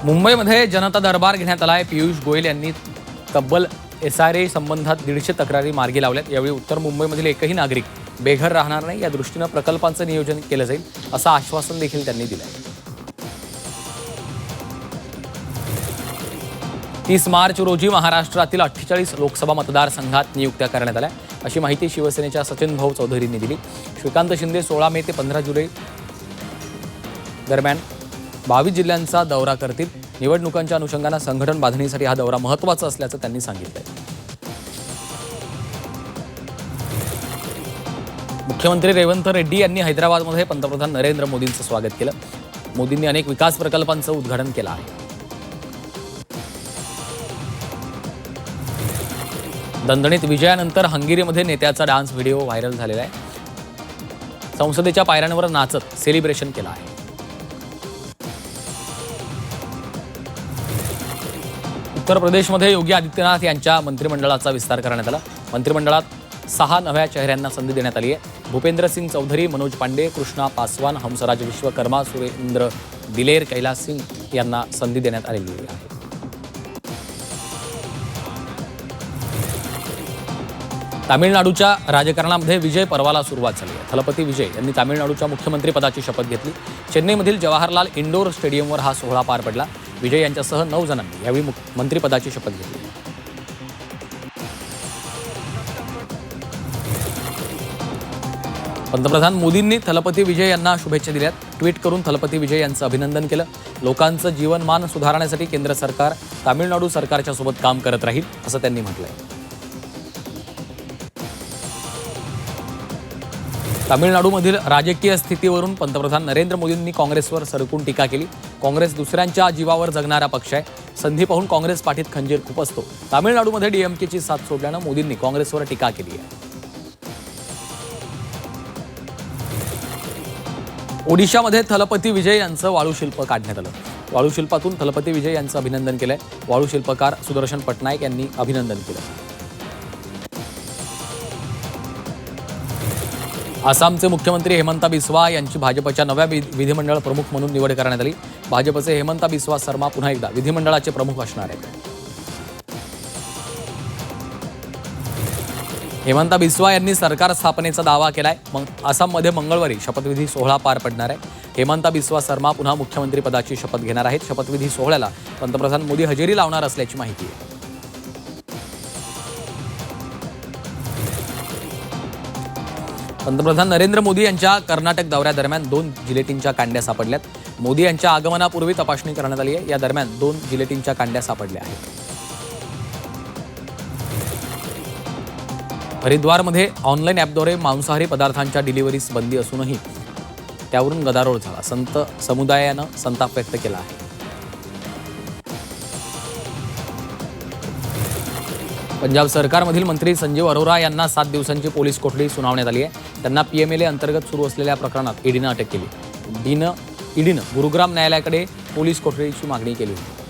मुंबईमध्ये जनता दरबार घेण्यात आला आहे। पियुष गोयल यांनी तब्बल SRA संबंधात 150 तक्रारी मार्गी लावल्यात। यावेळी उत्तर मुंबईमधील एकही नागरिक बेघर राहणार नाही, या दृष्टीने प्रकल्पांचं नियोजन केलं जाईल असं आश्वासन देखील त्यांनी दिलं आहे। 30 मार्च रोजी महाराष्ट्रातील 48 लोकसभा मतदारसंघात नियुक्त्या करण्यात आल्या, अशी माहिती शिवसेनेच्या सचिन भाऊ चौधरींनी दिली। श्रीकांत शिंदे 16 मे ते 15 जुलै दरम्यान 22 जिल्ह्यांचा दौरा करतील। निवडणुकांच्या अनुषंगाने संघटन बांधणीसाठी हा दौरा महत्त्वाचा असल्याचं त्यांनी सांगितलंय। मुख्यमंत्री रेवंत रेड्डी यांनी हैदराबादमध्ये पंतप्रधान नरेंद्र मोदींचं स्वागत केलं। मोदींनी अनेक विकास प्रकल्पांचं उद्घाटन केलं आहे। दणदणीत विजयानंतर हंगेरीमध्ये नेत्याचा डान्स व्हिडिओ व्हायरल झालेला आहे। संसदेच्या पायऱ्यांवर नाचत सेलिब्रेशन केलं आहे। उत्तर प्रदेशमध्ये योगी आदित्यनाथ यांच्या मंत्रिमंडळाचा विस्तार करण्यात आला। मंत्रिमंडळात 6 नव्या चेहऱ्यांना संधी देण्यात आली आहे। भूपेंद्र सिंग चौधरी, मनोज पांडे, कृष्णा पासवान, हंसराज विश्वकर्मा, सुरेंद्र दिलेर, कैलास सिंग यांना संधी देण्यात आलेली आहे। तामिळनाडूच्या राजकारणामध्ये विजय पर्वाला सुरुवात झाली आहे। थलपती विजय यांनी तामिळनाडूच्या मुख्यमंत्रीपदाची शपथ घेतली। चेन्नईमधील जवाहरलाल इंडोर स्टेडियमवर हा सोहळा पार पडला। विजय यांच्यासह 9 जणांनी यावेळी मंत्रिपदाची शपथ घेतली। पंतप्रधान मोदींनी थलपती विजय यांना शुभेच्छा दिल्यात। ट्विट करून थलपती विजय यांचं अभिनंदन केलं। लोकांचं जीवनमान सुधारण्यासाठी केंद्र सरकार तामिळनाडू सरकारच्या सोबत काम करत राहील असं त्यांनी म्हटलंय। तामिळनाडूमधील राजकीय स्थितीवरून पंतप्रधान नरेंद्र मोदींनी काँग्रेसवर सरकून टीका केली। काँग्रेस दुसऱ्यांच्या जीवावर जगणारा पक्ष आहे। संधी पाहून काँग्रेस पाठीत खंजीर खुपसतो। तामिळनाडूमध्ये DMKची साथ सोडल्यानं मोदींनी काँग्रेसवर टीका केली आहे। ओडिशामध्ये थलपती विजय यांचं वाळूशिल्प काढण्यात आलं। वाळूशिल्पातून थलपती विजय यांचं अभिनंदन केलंय। वाळूशिल्पकार सुदर्शन पटनायक यांनी अभिनंदन केलं। आसामचे मुख्यमंत्री हेमंता बिस्वा यांची भाजपच्या नव्या विधिमंडळ प्रमुख म्हणून निवड करण्यात आली। भाजपचे हेमंता बिस्वा शर्मा पुन्हा एकदा विधिमंडळाचे प्रमुख असणार आहेत। हेमंता बिस्वा यांनी सरकार स्थापनेचा दावा केलाय। आसाममध्ये मंगळवारी शपथविधी सोहळा पार पडणार आहे। हेमंता बिस्वा शर्मा पुन्हा मुख्यमंत्री पदाची शपथ घेणार आहेत। शपथविधी सोहळ्याला पंतप्रधान मोदी हजेरी लावणार असल्याची माहिती आहे। पंतप्रधान नरेंद्र मोदी यांच्या कर्नाटक दौऱ्यादरम्यान 2 जिलेटिनच्या कांड्या सापडल्यात। मोदी यांच्या आगमनापूर्वी तपासणी करण्यात आली आहे। या दरम्यान 2 जिलेटिनच्या कांड्या सापडल्या आहेत। हरिद्वारमध्ये ऑनलाईन ॲपद्वारे मांसाहारी पदार्थांच्या डिलिव्हरीस बंदी असूनही त्यावरून गदारोळ झाला। संत समुदायानं संताप व्यक्त केला आहे। पंजाब सरकारमधील मंत्री संजीव अरोरा यांना 7 दिवसांची पोलीस कोठडी सुनावण्यात आली आहे। त्यांना PMLA अंतर्गत सुरू असलेल्या प्रकरणात ईडीनं अटक केली। ईडीनं गुरुग्राम न्यायालयाकडे पोलीस कोठडीची मागणी केली होती।